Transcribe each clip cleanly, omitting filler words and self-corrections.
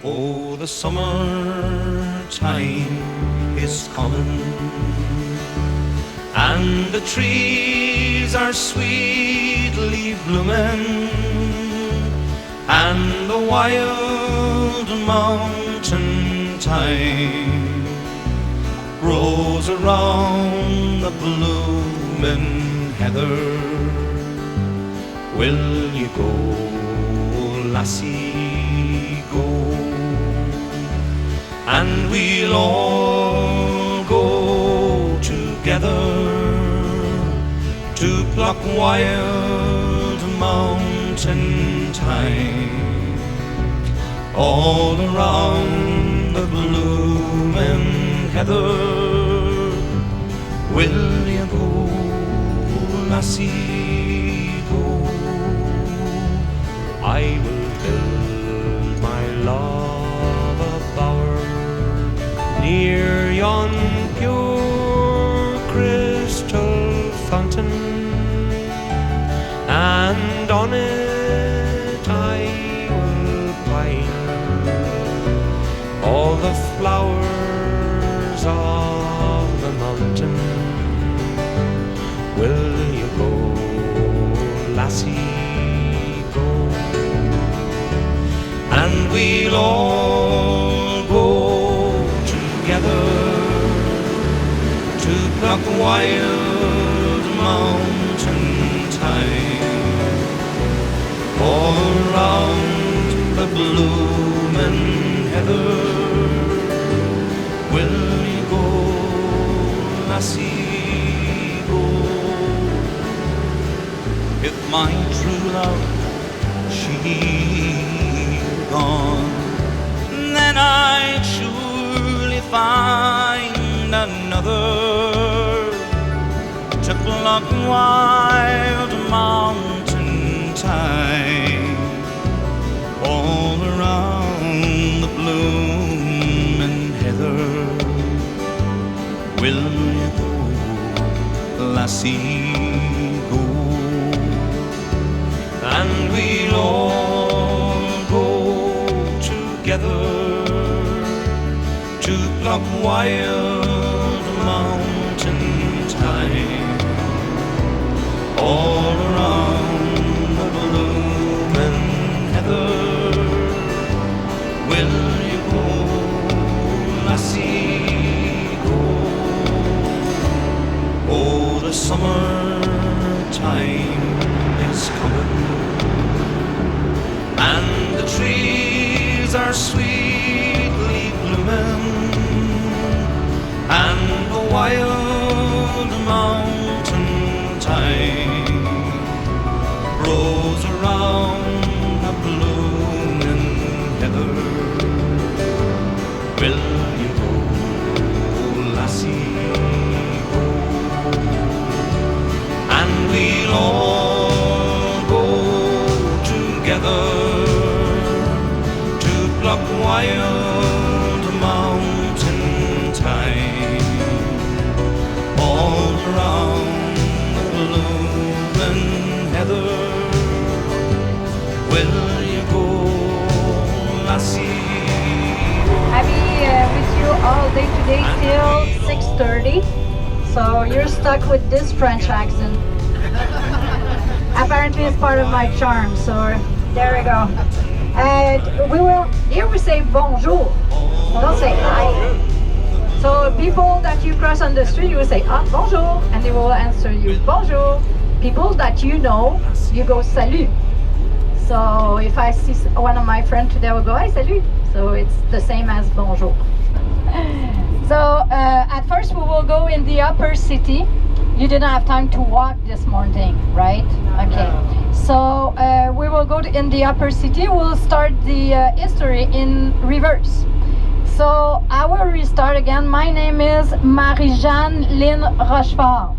Oh, the summertime is coming, and the trees are sweetly blooming, and the wild mountain thyme grows around the blooming heather. Will you go, lassie, go? And we'll all go together to pluck wild mountain thyme all around the blooming heather. Will you go, lassie, go? I will build my love a bower near yon pure crystal fountain, and on it I will pine all the flowers of the mountain. Will you go, lassie, go? And we'll all go together to pluck wild mountain thyme all around the blooming heather. Will you go, lassie, go? If my true love she gone, then I'd surely find another to pluck wild mountain thyme all around the blooming heather. Will you go, lassie, go? And we'll all go together to pluck wild mountain thyme all around the blooming heather. Will you go, lassie, go? Oh, the summertime is coming, and the trees are sweetly blooming, and the wild mountain thyme grows around the blooming heather. Will you go, lassie, go? And we'll all go together to pluck wild mountain thyme all around the blooming heather. Will you go, lassie? I'll be with you all day today till 6:30. So you're stuck with this French accent. Apparently it's part of my charm, so there we go. And here we say bonjour, don't say hi. So people that you cross on the street, you will say bonjour, and they will answer you bonjour. People that you know, you go salut. So if I see one of my friends today, I will go hey salut. So it's the same as bonjour. So at first we will go in the upper city. You didn't have time to walk this morning, right? Okay. So we will go in the upper city. We'll start the history in reverse. So I will restart again. My name is Marie-Jeanne Lynn Rochefort.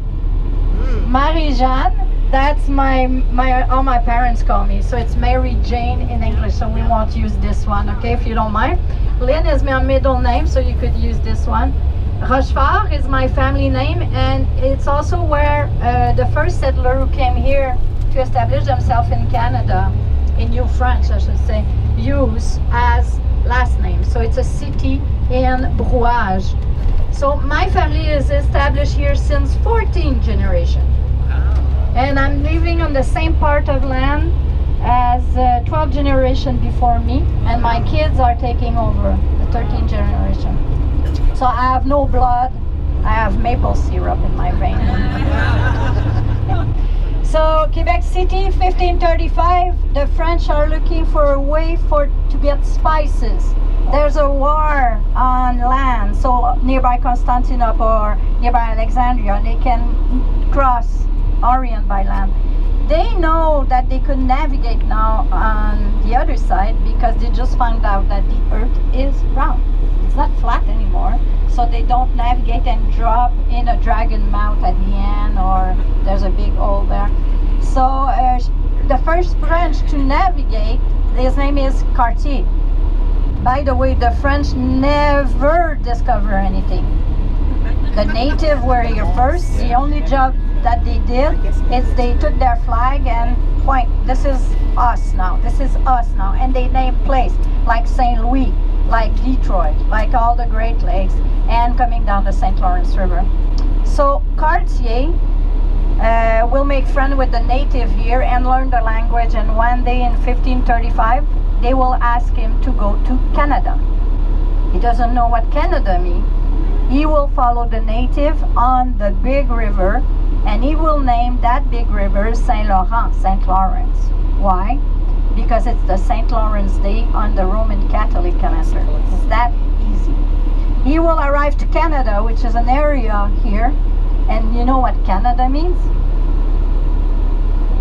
Marie-Jeanne, that's how my parents call me. So it's Mary Jane in English, so we won't use this one, okay, if you don't mind. Lynn is my middle name, so you could use this one. Rochefort is my family name, and it's also where the first settler who came here to establish themselves in Canada, in New France I should say, used as last name. So it's a city in Brouage. So my family is established here since 14 generations. And I'm living on the same part of land as 12 generation before me, and my kids are taking over the 13th generation. So I have no blood, I have maple syrup in my vein. So Quebec City, 1535, the French are looking for a way to get spices. There's a war on land, so nearby Constantinople or nearby Alexandria, they can cross Orient by land. They know that they could navigate now on the other side because they just found out that the earth is round. It's not flat anymore, so they don't navigate and drop in a dragon mouth at the end, or there's a big hole there. So the first French to navigate, his name is Cartier. By the way, the French never discover anything. The native were here first. The only job that they did is they took their flag and point, this is us now, this is us now. And they named place like St. Louis, like Detroit, like all the Great Lakes, and coming down the St. Lawrence River. So Cartier will make friends with the native here and learn the language, and one day in 1535 they will ask him to go to Canada. He doesn't know what Canada means. He will follow the native on the big river, and he will name that big river Saint Laurent, St. Lawrence. Why? Because it's the St. Lawrence Day on the Roman Catholic calendar. It's that easy. He will arrive to Canada, which is an area here, and you know what Canada means?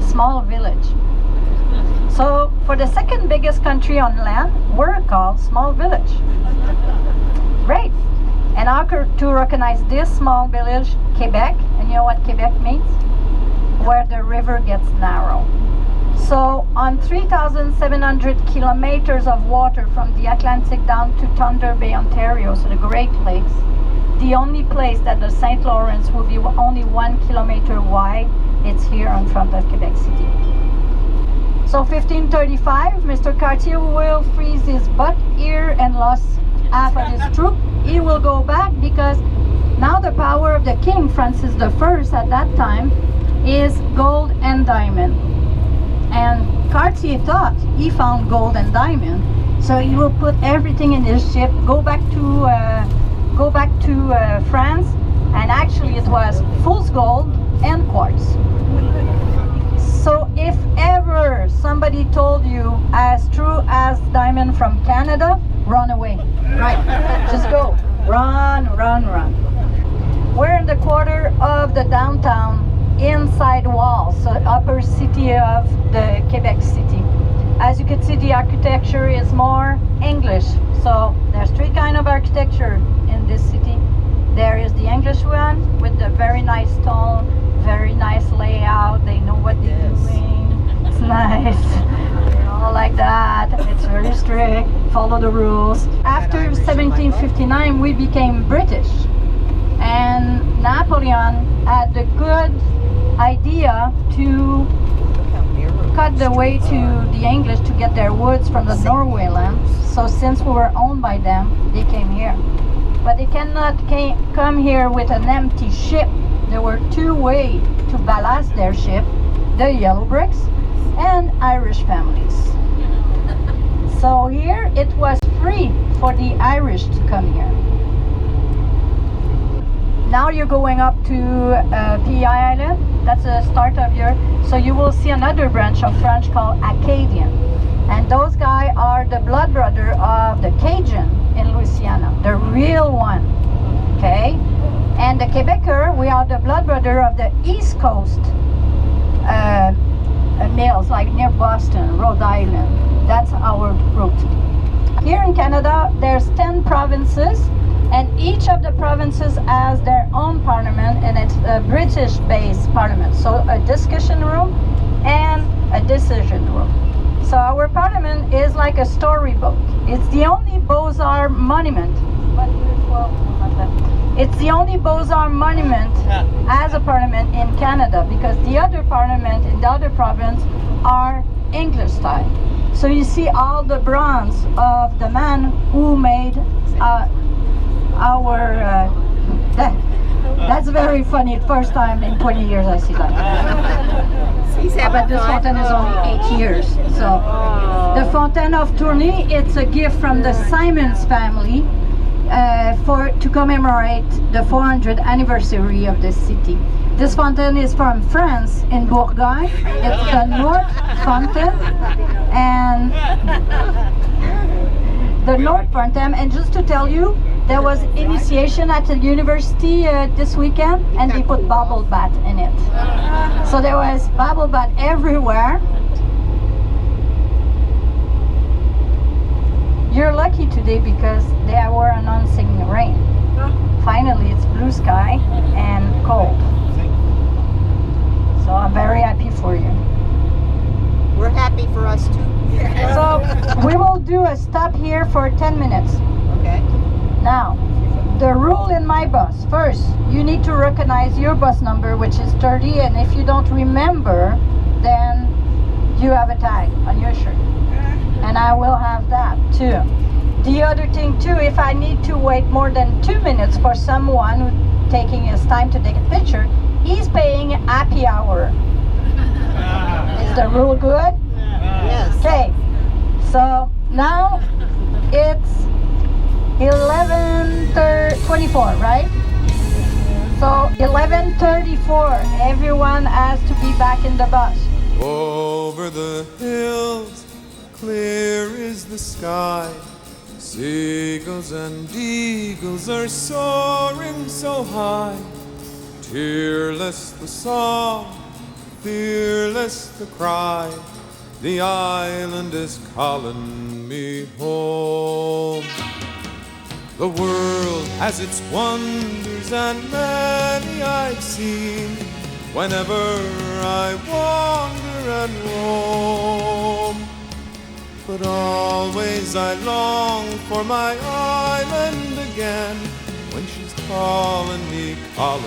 Small village. So for the second biggest country on land, we're called small village. Great. And how to recognize this small village? Quebec. And you know what Quebec means? Where the river gets narrow. So on 3,700 kilometers of water from the Atlantic down to Thunder Bay, Ontario, so the Great Lakes, the only place that the St. Lawrence will be only 1 kilometer wide, it's here in front of Quebec City. So 1535, Mr. Cartier will freeze his butt here and lost half of his troop. He will go back because now the power of the King Francis I at that time is gold and diamond. And Cartier thought he found gold and diamond, so he will put everything in his ship, go back to France, and actually it was fool's gold and quartz. So if ever somebody told you as true as diamond from Canada, run away. Right, just go. Run, run, run. We're in the quarter of the downtown inside walls, so upper city of the Quebec City. As you can see, the architecture is more English. So there's three kinds of architecture in this city. There is the English one with the very nice stone, very nice layout. They know what they're doing. It's nice. All like that. It's very strict. Follow the rules. After 1759, we became British, and Napoleon had the good idea to cut the way to the English to get their woods from the Norway land. So since we were owned by them, they came here. But they cannot come here with an empty ship. There were two ways to ballast their ship: the yellow bricks and Irish families. So here it was free for the Irish to come here. Now you're going up to PEI Island. That's the start of your, so you will see another branch of French called Acadian. And those guys are the blood brother of the Cajun in Louisiana, the real one, okay? And the Quebecer, we are the blood brother of the East Coast mills, like near Boston, Rhode Island. That's our route. Here in Canada, there's 10 provinces, and each of the provinces has their own parliament, and it's a British-based parliament. So a discussion room and a decision room. So our parliament is like a storybook. It's the only Beaux-Arts monument. It's the only Beaux-Arts monument as a parliament in Canada, because the other parliament in the other province are English style. So you see all the bronze of the man who made that's very funny. First time in 20 years I see that. But this fountain is only 8 years. So the Fountain of Tournai, it's a gift from the Simons family to commemorate the 400th anniversary of the city. This fountain is from France in Bourgogne. It's the North Fountain and the North Fountain. And just to tell you, there was initiation at the university this weekend, and they put bubble bath in it. So there was bubble bath everywhere. You're lucky today because they were announcing rain. Finally, it's blue sky and cold. So I'm very happy for you. We're happy for us too. So we will do a stop here for 10 minutes. Okay. Now, the rule in my bus. First, you need to recognize your bus number, which is 30, and if you don't remember, then you have a tag on your shirt. And I will have that too. The other thing too, if I need to wait more than 2 minutes for someone who's taking his time to take a picture, he's paying happy hour. Is the rule good? Yes. Okay, so now it's 11:24, right? So 11:34, everyone has to be back in the bus. Over the hills, clear is the sky. Seagulls and eagles are soaring so high. Tearless the song, fearless the cry. The island is calling me home. The world has its wonders and many I've seen whenever I wander and roam. But always I long for my island again when she's calling me home.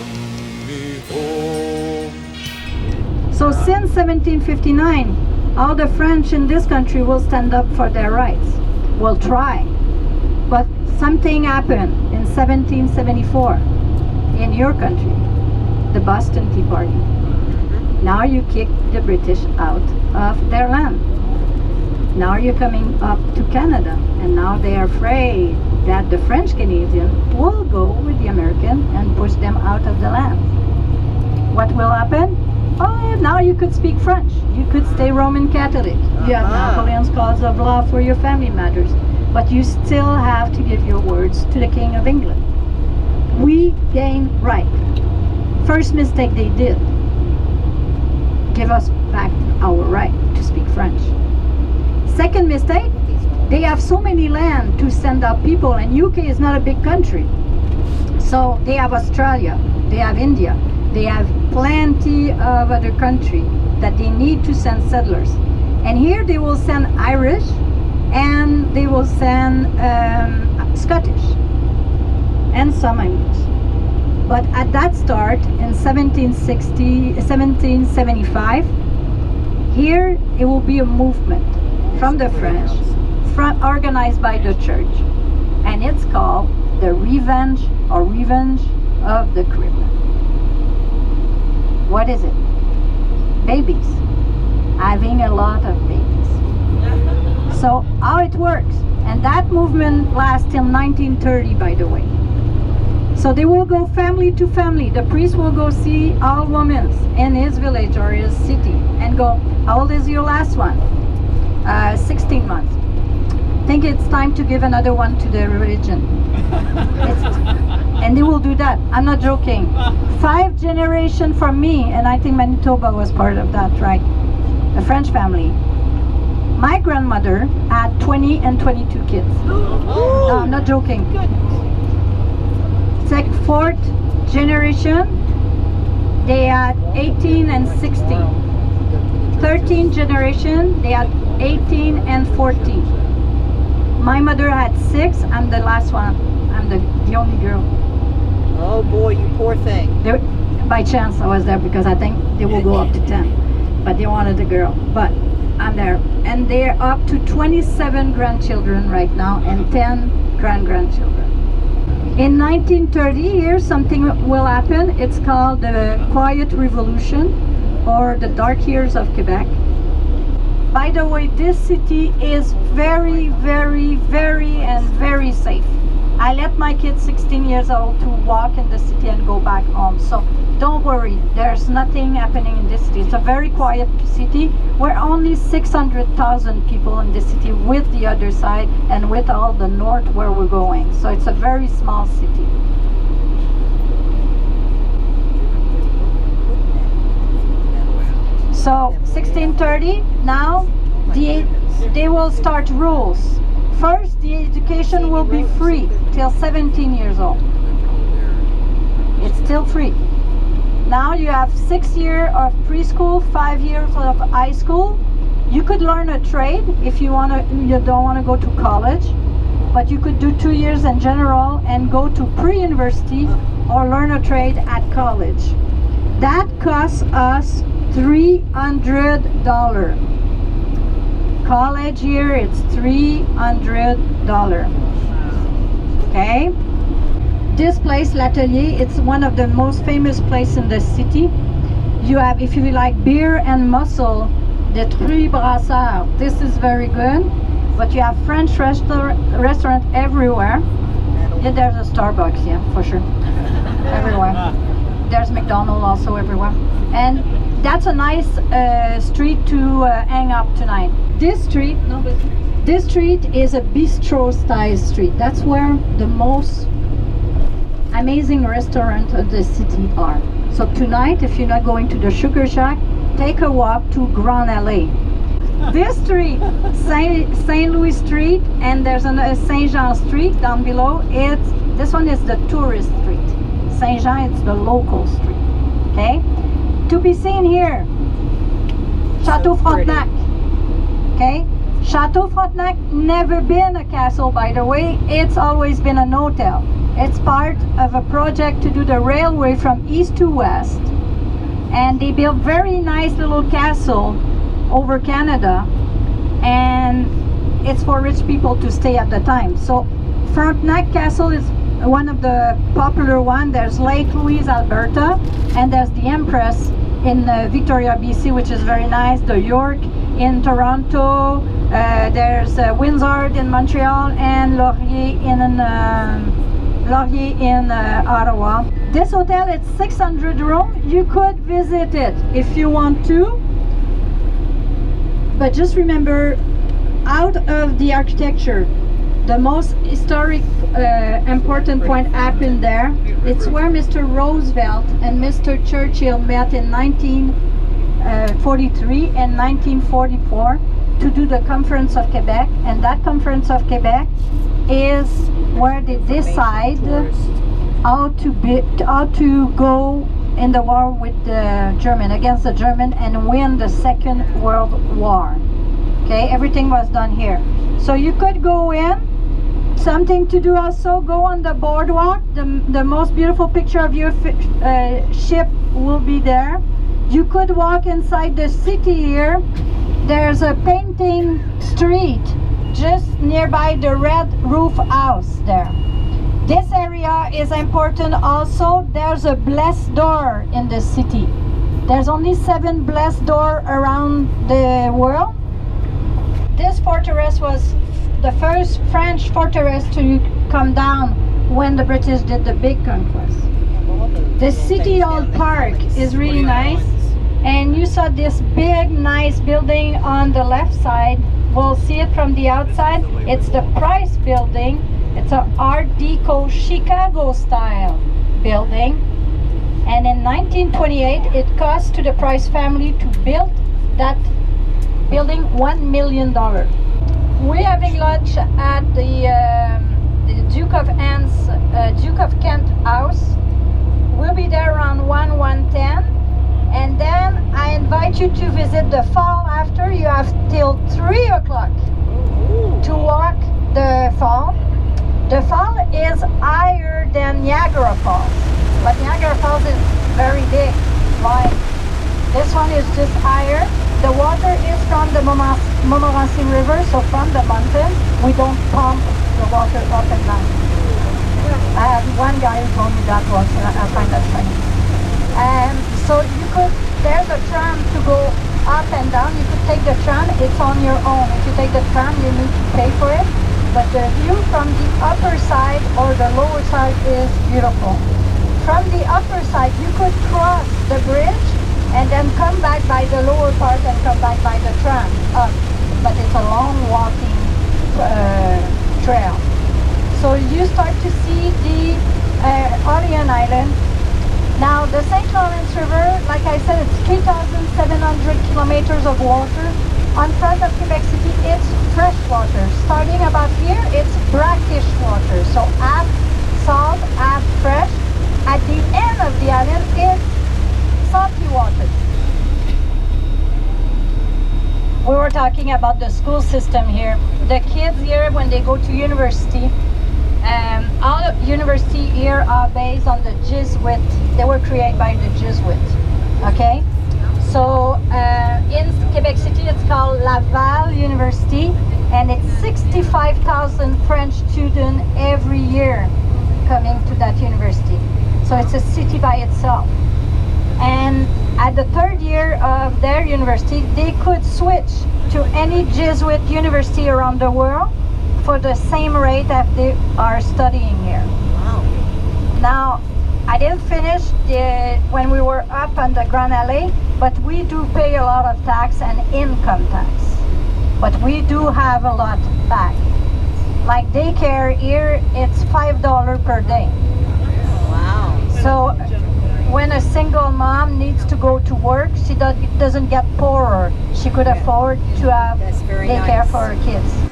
So since 1759, all the French in this country will stand up for their rights. Will try. But something happened in 1774 in your country, the Boston Tea Party. Now you kick the British out of their land. Now you're coming up to Canada, and now they are afraid that the French Canadian will go with the American and push them out of the land. What will happen? Oh, now you could speak French. You could stay Roman Catholic. You have Napoleon's cause of law for your family matters. But you still have to give your words to the King of England. We gain right. First mistake they did, give us back our right to speak French. Second mistake, they have so many land to send out people, and UK is not a big country. So they have Australia, they have India, they have plenty of other countries that they need to send settlers. And here they will send Irish, and they will send Scottish and some English. But at that start in 1775, here it will be a movement from the French, organized by the church, and it's called the Revenge of the Crib. What is it? Babies, having a lot of babies. So how it works, and that movement lasts till 1930, by the way. So they will go family to family. The priest will go see all women in his village or his city and go, how old is your last one? 16 months. Think it's time to give another one to the religion. And they will do that. I'm not joking. 5 generations from me, and I think Manitoba was part of that, right? A French family. My grandmother had 20 and 22 kids. No, I'm not joking. It's like 4th generation, they had 18 and 16. 13th generation, they had 18 and 14. My mother had 6, I'm the last one. I'm the only girl. Oh boy, you poor thing. By chance I was there because I think they will go up to 10. But they wanted a girl. But I'm there. And they're up to 27 grandchildren right now and 10 grandchildren. In 1930, here something will happen. It's called the Quiet Revolution or the Dark Years of Quebec. By the way, this city is very, very, very and very safe. I let my kids 16 years old to walk in the city and go back home. So don't worry, there's nothing happening in this city. It's a very quiet city. We're only 600,000 people in this city with the other side and with all the north where we're going. So it's a very small city. So 1630, now they will start rules. First, the education will be free till 17 years old. It's still free. Now you have 6 years of preschool, 5 years of high school. You could learn a trade if you don't want to go to college, but you could do 2 years in general and go to pre-university or learn a trade at college. That costs us $300. College year, it's $300. Okay? This place, L'Atelier, it's one of the most famous places in the city. You have, if you like beer and muscle, the Truy Brassard. This is very good. But you have French restaurant everywhere. Yeah, there's a Starbucks, yeah, for sure. Everywhere. There's McDonald's also everywhere. And that's a nice street to hang up tonight. This street is a bistro style street. That's where the most amazing restaurants of the city are. So tonight, if you're not going to the Sugar Shack, take a walk to Grand Allée. This street, Saint Louis Street, and there's a Saint Jean Street down below. This one is the tourist street. Saint Jean, it's the local street. Okay? To be seen here, Chateau Frontenac. Okay? Chateau Frontenac never been a castle, by the way. It's always been an hotel. It's part of a project to do the railway from east to west. And they built very nice little castle over Canada. And it's for rich people to stay at the time. So Frontenac Castle is one of the popular ones. There's Lake Louise, Alberta, and there's the Empress in Victoria, BC, which is very nice. The York in Toronto. There's Windsor in Montreal and Laurier in Ottawa. This hotel, it's 600 rooms. You could visit it if you want to. But just remember, out of the architecture, the most historic important point happened there. It's where Mr. Roosevelt and Mr. Churchill met in 1943 and 1944 to do the Conference of Quebec. And that Conference of Quebec is where they decide how to go in the war with the German, against the German, and win the Second World War. Okay, everything was done here. So you could go in. Something to do also, go on the boardwalk. The most beautiful picture of your ship will be there. You could walk inside the city here. There's a painting street just nearby the red roof house there. This area is important also. There's a blessed door in the city. There's only 7 blessed doors around the world. This fortress was the first French fortress to come down when the British did the big conquest. The City Hall Park is really nice, and you saw this big nice building on the left side. We'll see it from the outside. It's the Price building. It's an Art Deco Chicago style building, and in 1928 it cost to the Price family to build that building $1 million. We're having lunch at the Duke of Kent house. We'll be there around 1:10, and then I invite you to visit the fall after. You have till 3 o'clock to walk the fall. The fall is higher than Niagara Falls, but Niagara Falls is very big. Why? This one is just higher. the water is from the Montmorency River, so from the mountain. We don't pump the water up and down. One guy told me that once, and I find that funny. So you could, there's a tram to go up and down. You could take the tram, it's on your own. If you take the tram, you need to pay for it. But the view from the upper side or the lower side is beautiful. From the upper side, you could cross the bridge and then come back by the lower part and come back by the tram up. But it's a long walking trail. So you start to see the Orleans Island. Now the St. Lawrence River, like I said, it's 3,700 kilometers of water. On front of Quebec City, it's fresh water. Starting about here, it's brackish water. So half salt, half fresh. At the end of the island, it's salty water. We were talking about the school system here. The kids here, when they go to university, all university here are based on the Jesuit. They were created by the Jesuit. Okay, so in Quebec City it's called Laval University, and it's 65,000 French students every year coming to that university. So it's a city by itself. And at the third year of their university, they could switch to any Jesuit university around the world for the same rate that they are studying here. Wow. Now, I didn't finish when we were up on the Grand Allée, but we do pay a lot of tax and income tax. But we do have a lot back. Like daycare here, it's $5 per day. Wow. So when a single mom needs to go to work, she doesn't get poorer. She could afford to have daycare nice. for her kids.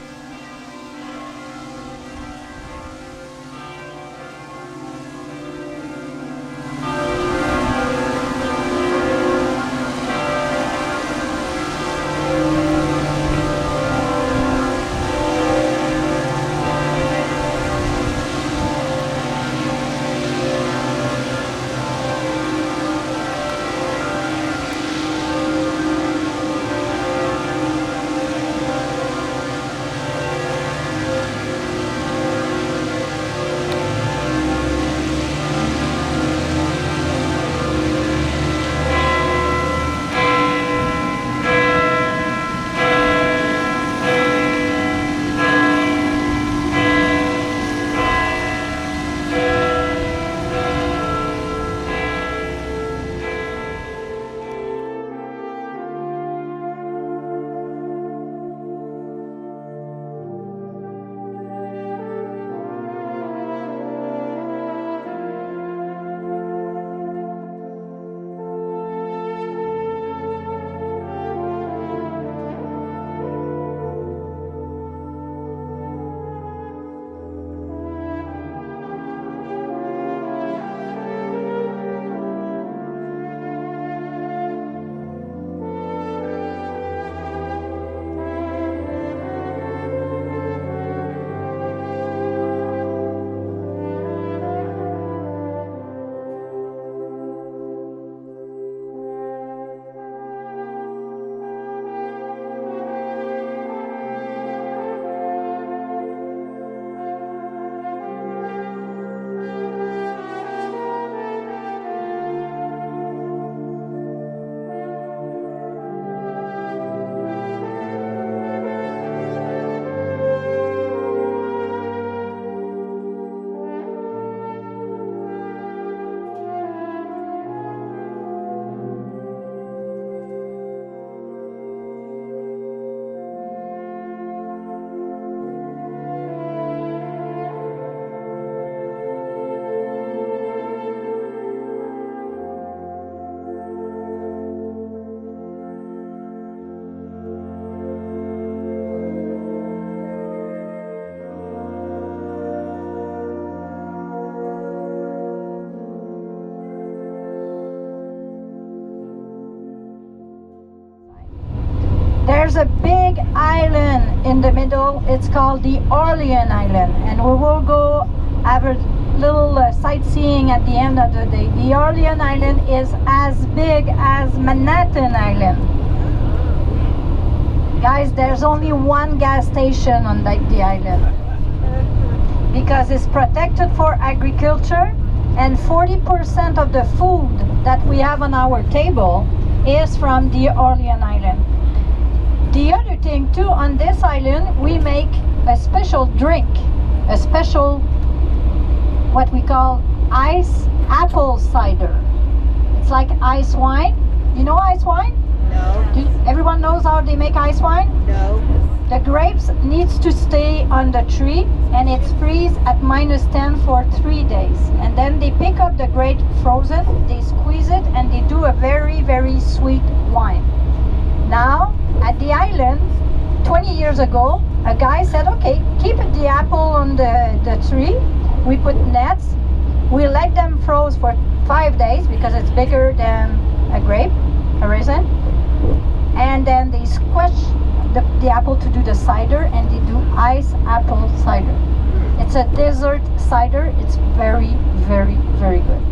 There's a big island in the middle. It's called the Orleans Island, and we will go have a little sightseeing at the end of the day. The Orleans Island is as big as Manhattan Island. Guys, there's only one gas station on the island because it's protected for agriculture, and 40% of the food that we have on our table is from the Orleans Island. The other thing too, on this island we make a special drink, a special what we call ice apple cider. It's like ice wine. You know ice wine? No. Everyone knows how they make ice wine? No. The grapes needs to stay on the tree and it's freeze at -10 for 3 days. And then they pick up the grape frozen, they squeeze it, and they do a very, very sweet wine. Now, at the island, 20 years ago, a guy said, okay, keep the apple on the tree. We put nets. We let them froze for 5 days because it's bigger than a grape, a raisin. And then they squash the apple to do the cider, and they do ice apple cider. It's a dessert cider. It's very, very, very good.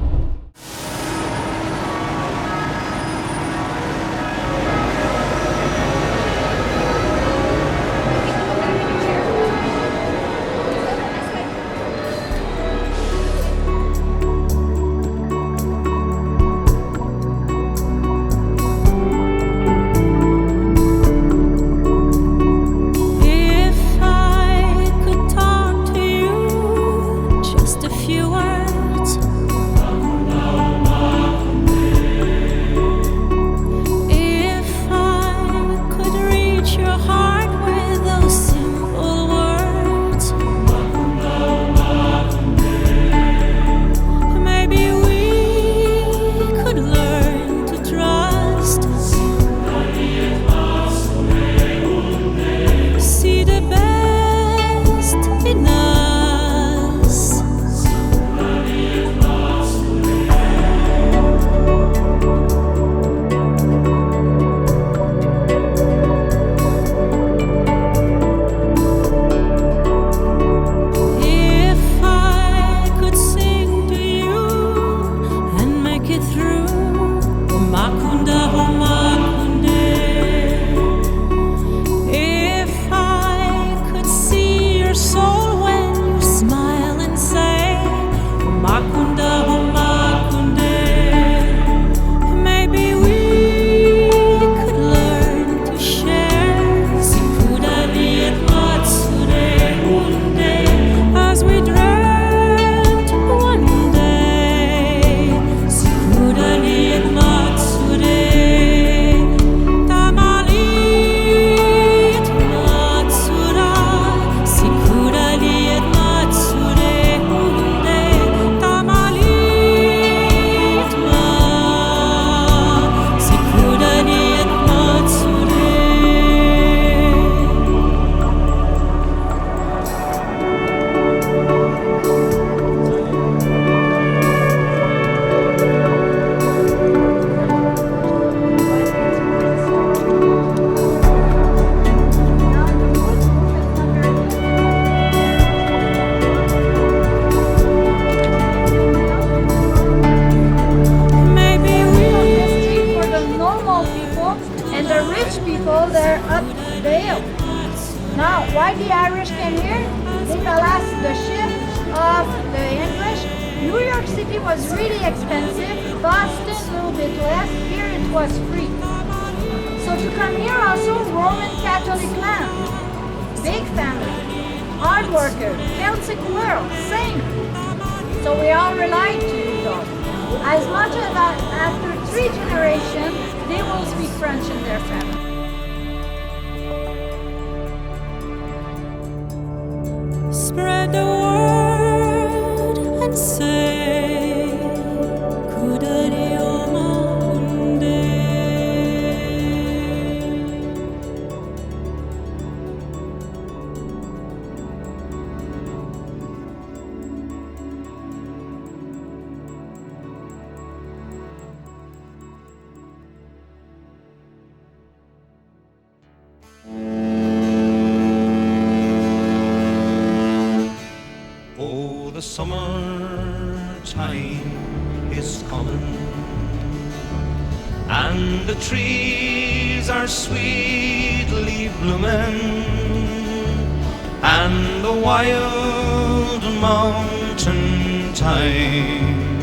Now, why the Irish came here? They balanced the shift of the English. New York City was really expensive, Boston a little bit less, here it was free. So to come here also, Roman Catholic land, big family, hard worker, Celtic world, same. So we all relied to you though. As much as after 3 generations, they will speak French in their family. Spread the word and say, Kudario Makunde. Oh, the summertime is coming, and the trees are sweetly blooming, and the wild mountain thyme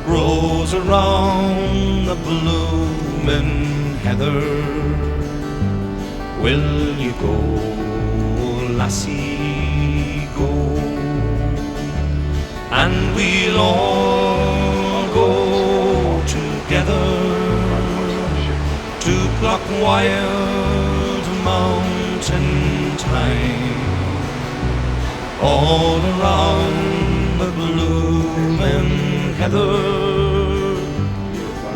grows around the blooming heather. Will you go, lassie, go? And we'll all go together to pluck wild mountain thyme all around the blooming heather.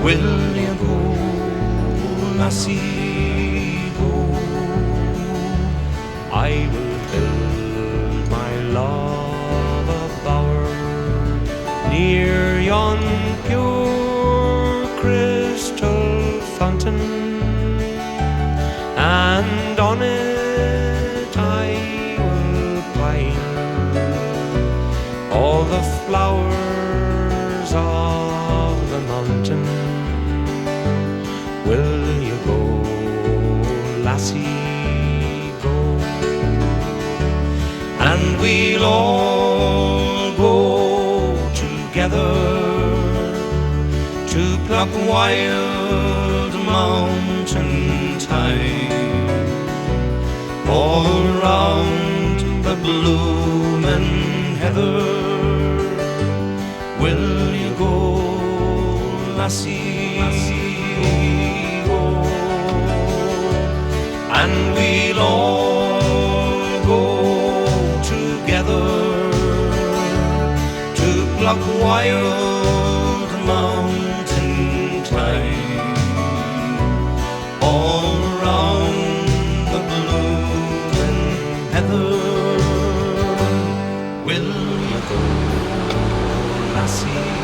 Will you go, lassie, go? I will build my love a bower near yon pure crystal fountain, and on it I will pile all the flowers of the mountain. Will you go, lassie? And we'll all go together to pluck wild mountain thyme all around the blooming heather. Will you go, lassie, go? And we'll all go together to pluck wild mountain thyme all around the blooming heather. Will you go, lassie?